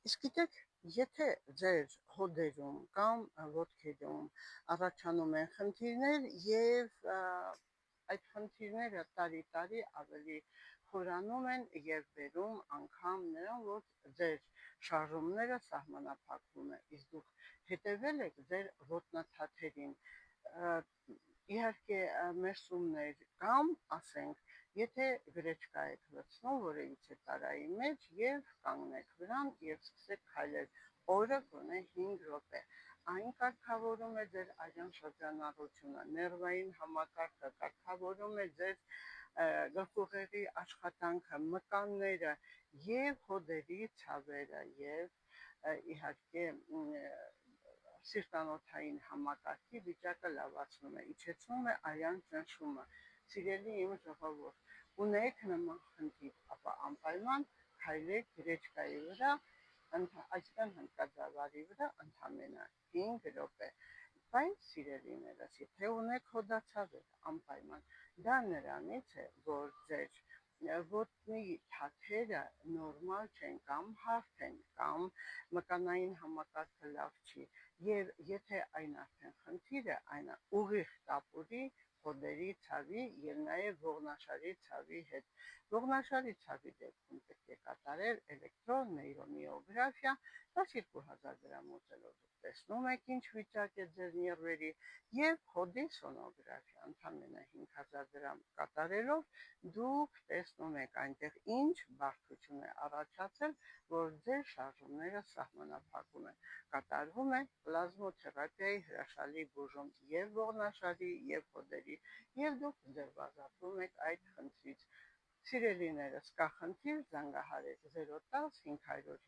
Իսկ գիտեք, եթե ձեր հոդերում կամ ոտքերում առաջանում են խնդիրներ եւ այդ խնդիրները տարի ավելի խորանում են եւ բերում անգամ նրան, որ ձեր շարժումները սահմանափակվում են, իսկ դուք հետևել եք ձեր ոտնաթաթերին, իհարկե մերսումներ կամ ասենք, եթե գրեչկա եք լցնում որևիցե տարայի մեջ եւ կանգնեք վրան եւ սկսեք քայլել, օրը գոնե 5 րոպե, այն կարգավորում է ձեր արյան շրջանառությունը, ներվային համակարգը, կարգավորում է ձեր գլխուղեղի աշխատանքը, մկանները եւ հոդերի ցավերը եւ իհարկե սիրտանոթային համակարգի վիճակը լավացնում է, իջեցնում է արյան ճնշումը։ Սիրելի իմ ժողովուրդ, ունեք նման խնդիր, ապա անպայման քայլեք գրեչկայի վրա, այսինքն հնդկաձավարի վրա ընդամենը 5 րոպե։ Բայց սիրելիներս, եթե ունեք հոդացավեր, անպայման դա նրանից է, որ ձեր ոտնի թաթերը նորմալ չեն կամ հարթ են կամ մկանային համակարգը լավ չի եւ եթե այն արդեն խնդիր է, այն ուղիղ կապ ունի հոդերի ցավի եւ նաեւ ողնաշարի ցավի հետ։ Ողնաշարի ցավի դեպքում պետք է կատարել էլեկտրոնեյրոմիոգրաֆիա, 12000 դրամ ուտելով դուք տեսնում եք ինչ վիճակ է ձեր նерվերի եւ հոդի սոնոգրաֆիա ընդամենը 5000 դրամ կատարելով դուք տեսնում եք այնտեղ ինչ բարդություն է առաջացել, որ ձեր շարժումները սահմանափակում են։ Կատարվում է պլազմոթերապիայի հրաշալի բուժում եւ ողնաշարի եւ հոդերի եւ դուք ձերբազատվում եք այդ խնդրից։ Սիրելիներս, կա խնդիր, զանգահարեք 010 500